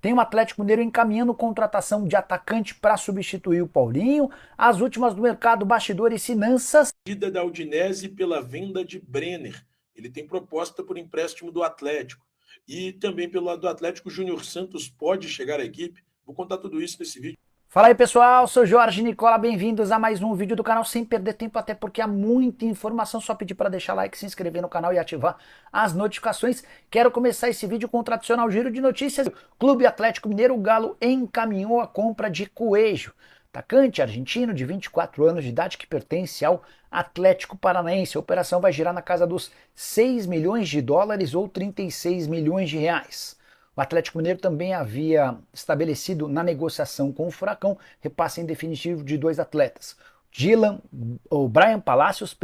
Tem o Atlético Mineiro encaminhando contratação de atacante para substituir o Paulinho. As últimas do mercado, bastidores e finanças. Ida da Udinese pela venda de Brenner. Ele tem proposta por empréstimo do Atlético. E também pelo lado do Atlético, Júnior Santos pode chegar à equipe. Vou contar tudo isso nesse vídeo. Fala aí pessoal, sou Jorge Nicola, bem-vindos a mais um vídeo do canal sem perder tempo, até porque há muita informação, só pedir para deixar like, se inscrever no canal e ativar as notificações. Quero começar esse vídeo com o tradicional giro de notícias. Clube Atlético Mineiro, o Galo encaminhou a compra de Coelho, atacante argentino de 24 anos de idade que pertence ao Atlético Paranaense. A operação vai girar na casa dos 6 milhões de dólares ou 36 milhões de reais. O Atlético Mineiro também havia estabelecido na negociação com o Furacão repasse em definitivo de 2 atletas. O Brian Palacios,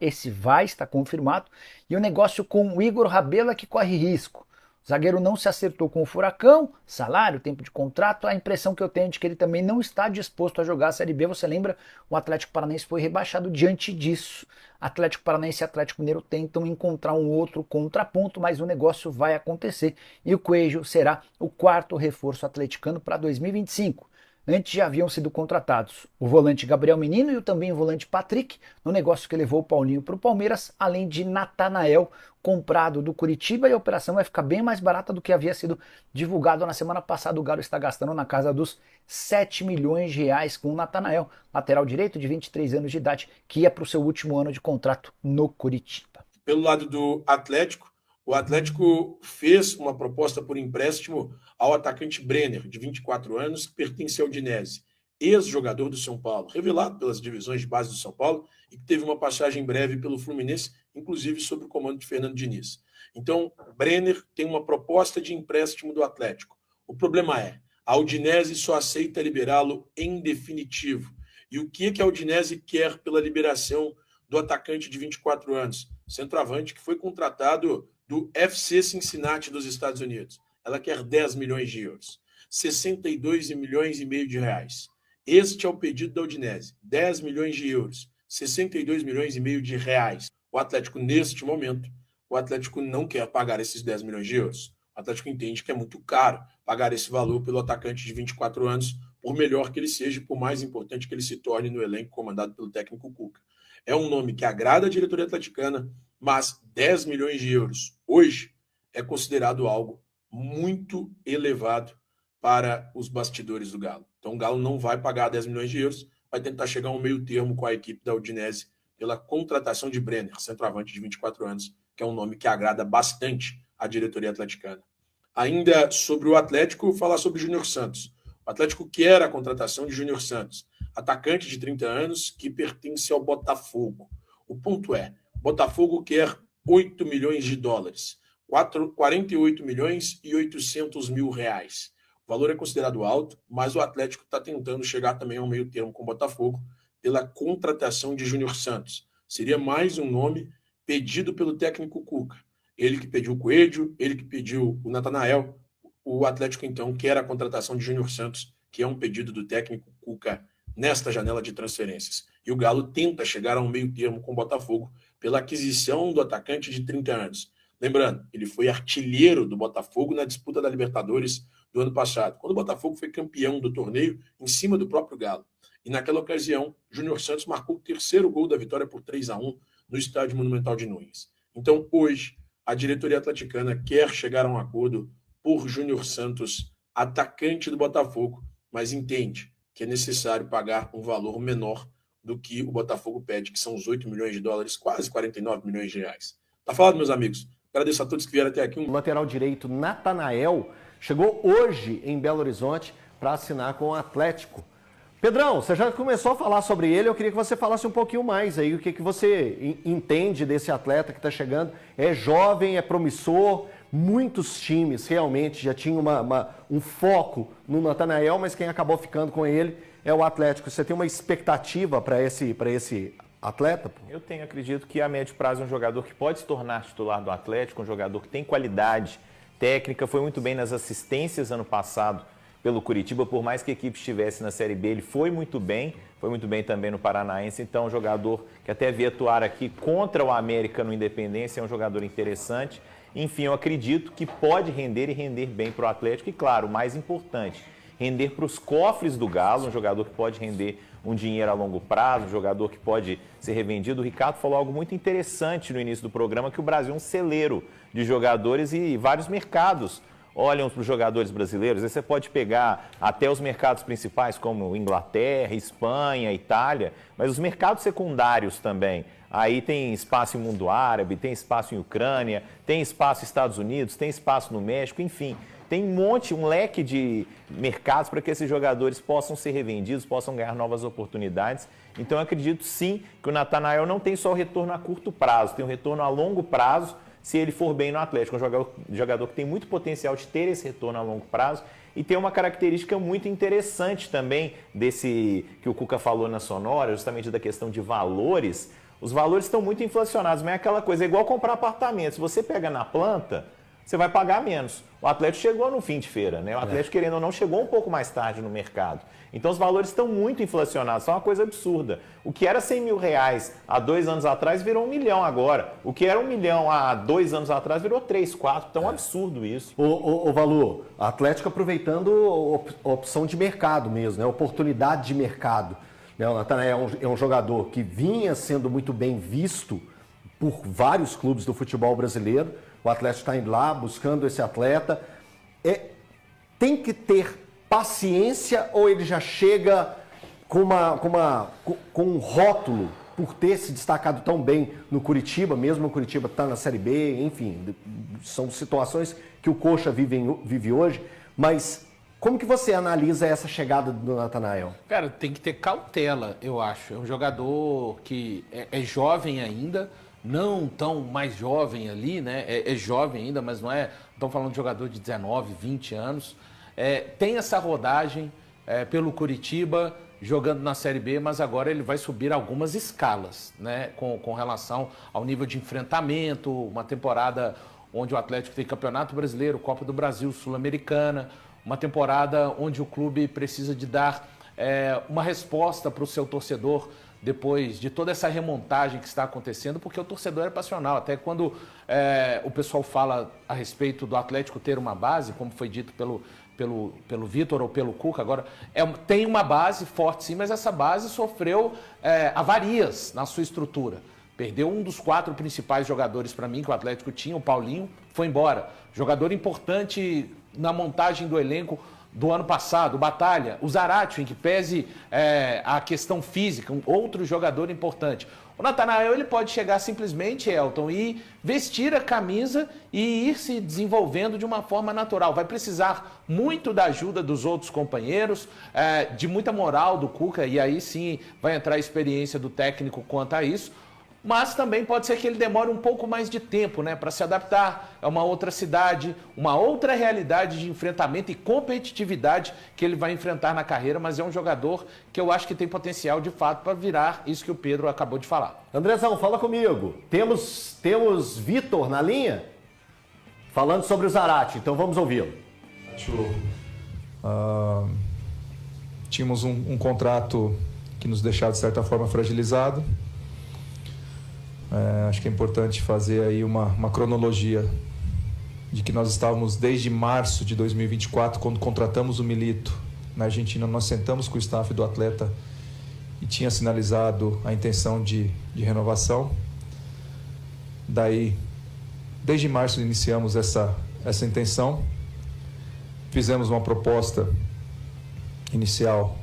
esse vai estar confirmado, e o negócio com o Igor Rabela que corre risco. O zagueiro não se acertou com o Furacão, salário, tempo de contrato, a impressão que eu tenho é de que ele também não está disposto a jogar a Série B. Você lembra, o Atlético Paranaense foi rebaixado diante disso. Atlético Paranaense e Atlético Mineiro tentam encontrar um outro contraponto, mas o negócio vai acontecer e o Coelho será o 4º reforço atleticano para 2025. Antes já haviam sido contratados o volante Gabriel Menino e também o volante Patrick, no negócio que levou o Paulinho para o Palmeiras, além de Natanael, comprado do Curitiba, e a operação vai ficar bem mais barata do que havia sido divulgado na semana passada. O Galo está gastando na casa dos 7 milhões de reais com o Natanael, lateral direito de 23 anos de idade, que ia para o seu último ano de contrato no Curitiba. Pelo lado do Atlético, o Atlético fez uma proposta por empréstimo ao atacante Brenner, de 24 anos, que pertence ao Udinese, ex-jogador do São Paulo, revelado pelas divisões de base do São Paulo e que teve uma passagem breve pelo Fluminense, inclusive sob o comando de Fernando Diniz. Então, Brenner tem uma proposta de empréstimo do Atlético. O problema é, a Udinese só aceita liberá-lo em definitivo. E o que a Udinese quer pela liberação do atacante de 24 anos, centroavante que foi contratado do FC Cincinnati dos Estados Unidos? Ela quer 10 milhões de euros, 62 milhões e meio de reais. Este é o pedido da Udinese, 10 milhões de euros, 62 milhões e meio de reais. O Atlético, neste momento, o Atlético não quer pagar esses 10 milhões de euros. O Atlético entende que é muito caro pagar esse valor pelo atacante de 24 anos, por melhor que ele seja, por mais importante que ele se torne no elenco comandado pelo técnico Cuca. É um nome que agrada a diretoria atleticana, mas 10 milhões de euros hoje é considerado algo muito elevado para os bastidores do Galo. Então o Galo não vai pagar 10 milhões de euros, vai tentar chegar a um meio termo com a equipe da Udinese pela contratação de Brenner, centroavante de 24 anos, que é um nome que agrada bastante a diretoria atleticana. Ainda sobre o Atlético, falar sobre Júnior Santos. O Atlético quer a contratação de Júnior Santos, atacante de 30 anos que pertence ao Botafogo. O ponto é, Botafogo quer 8 milhões de dólares, 48 milhões e 800 mil reais. O valor é considerado alto, mas o Atlético está tentando chegar também ao meio termo com o Botafogo pela contratação de Júnior Santos. Seria mais um nome pedido pelo técnico Cuca. Ele que pediu o Coelho, ele que pediu o Natanael. O Atlético, então, quer a contratação de Júnior Santos, que é um pedido do técnico Cuca nesta janela de transferências. E o Galo tenta chegar a um meio termo com o Botafogo pela aquisição do atacante de 30 anos. Lembrando, ele foi artilheiro do Botafogo na disputa da Libertadores do ano passado, quando o Botafogo foi campeão do torneio em cima do próprio Galo. E naquela ocasião, Júnior Santos marcou o 3º gol da vitória por 3-1 no Estádio Monumental de Nunes. Então, hoje, a diretoria atleticana quer chegar a um acordo por Júnior Santos, atacante do Botafogo, mas entende que é necessário pagar um valor menor do que o Botafogo pede, que são os 8 milhões de dólares, quase 49 milhões de reais. Tá falado, meus amigos? Agradeço a todos que vieram até aqui. O lateral direito Natanael chegou hoje em Belo Horizonte para assinar com o Atlético. Pedrão, você já começou a falar sobre ele, eu queria que você falasse um pouquinho mais aí, o que você entende desse atleta que está chegando. É jovem, é promissor, muitos times realmente já tinham um foco no Natanael, mas quem acabou ficando com ele é o Atlético. Você tem uma expectativa para esse atleta? Eu acredito que a médio prazo é um jogador que pode se tornar titular do Atlético, um jogador que tem qualidade técnica, foi muito bem nas assistências ano passado pelo Curitiba, por mais que a equipe estivesse na Série B, ele foi muito bem também no Paranaense, então um jogador que até veio atuar aqui contra o América no Independência, é um jogador interessante. Enfim, eu acredito que pode render e render bem para o Atlético. E claro, o mais importante, render para os cofres do Galo, um jogador que pode render um dinheiro a longo prazo, um jogador que pode ser revendido. O Ricardo falou algo muito interessante no início do programa, que o Brasil é um celeiro de jogadores e vários mercados olham para os jogadores brasileiros. Aí você pode pegar até os mercados principais, como Inglaterra, Espanha, Itália, mas os mercados secundários também. Aí tem espaço em mundo árabe, tem espaço em Ucrânia, tem espaço nos Estados Unidos, tem espaço no México, enfim. Tem um leque de mercados para que esses jogadores possam ser revendidos, possam ganhar novas oportunidades. Então eu acredito sim que o Natanael não tem só o retorno a curto prazo, tem um retorno a longo prazo, se ele for bem no Atlético. Um jogador que tem muito potencial de ter esse retorno a longo prazo e tem uma característica muito interessante também desse que o Cuca falou na Sonora, justamente da questão de valores. Os valores estão muito inflacionados, mas é aquela coisa, é igual comprar apartamento. Se você pega na planta, você vai pagar menos. O Atlético chegou no fim de feira, né? O Atlético, querendo ou não, chegou um pouco mais tarde no mercado. Então os valores estão muito inflacionados, são uma coisa absurda. O que era 100 mil reais há 2 anos atrás virou 1 milhão agora. O que era 1 milhão há 2 anos atrás virou 3, 4. Então é um absurdo isso. Ô Valu, o Atlético aproveitando a opção de mercado mesmo, né? Oportunidade de mercado. O Natanael é um jogador que vinha sendo muito bem visto por vários clubes do futebol brasileiro. O Atlético está indo lá, buscando esse atleta. Tem que ter paciência ou ele já chega com um rótulo por ter se destacado tão bem no Curitiba, mesmo o Curitiba está na Série B, enfim, são situações que o Coxa vive hoje, mas como que você analisa essa chegada do Natanael? Cara, tem que ter cautela, eu acho. É um jogador que é jovem ainda, não tão mais jovem ali, né? É jovem ainda, mas não é... Estamos falando de jogador de 19, 20 anos. Tem essa rodagem pelo Curitiba, jogando na Série B, mas agora ele vai subir algumas escalas, né? Com relação ao nível de enfrentamento, uma temporada onde o Atlético tem Campeonato Brasileiro, Copa do Brasil, Sul-Americana, uma temporada onde o clube precisa de dar uma resposta para o seu torcedor depois de toda essa remontagem que está acontecendo, porque o torcedor é passional. Até quando o pessoal fala a respeito do Atlético ter uma base, como foi dito pelo Vitor ou pelo Cuca, agora tem uma base forte sim, mas essa base sofreu avarias na sua estrutura. Perdeu um dos 4 principais jogadores para mim que o Atlético tinha, o Paulinho, foi embora. Jogador importante na montagem do elenco do ano passado, o Batalha, o Zarate, em que pese a questão física, um outro jogador importante. O Natanael, ele pode chegar simplesmente, Elton, e vestir a camisa e ir se desenvolvendo de uma forma natural. Vai precisar muito da ajuda dos outros companheiros, de muita moral do Cuca, e aí sim vai entrar a experiência do técnico quanto a isso. Mas também pode ser que ele demore um pouco mais de tempo, né, para se adaptar a uma outra cidade, uma outra realidade de enfrentamento e competitividade que ele vai enfrentar na carreira, mas é um jogador que eu acho que tem potencial de fato para virar isso que o Pedro acabou de falar. Andrezão, fala comigo. Temos Vitor na linha falando sobre o Zarate, então vamos ouvi-lo. Tínhamos um contrato que nos deixava de certa forma fragilizado. Acho que é importante fazer aí uma cronologia de que nós estávamos desde março de 2024, quando contratamos o Milito na Argentina. Nós sentamos com o staff do atleta e tinha sinalizado a intenção de renovação. Daí, desde março iniciamos essa intenção, fizemos uma proposta inicial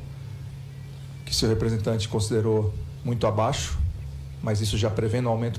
que seu representante considerou muito abaixo, mas isso já prevendo o aumento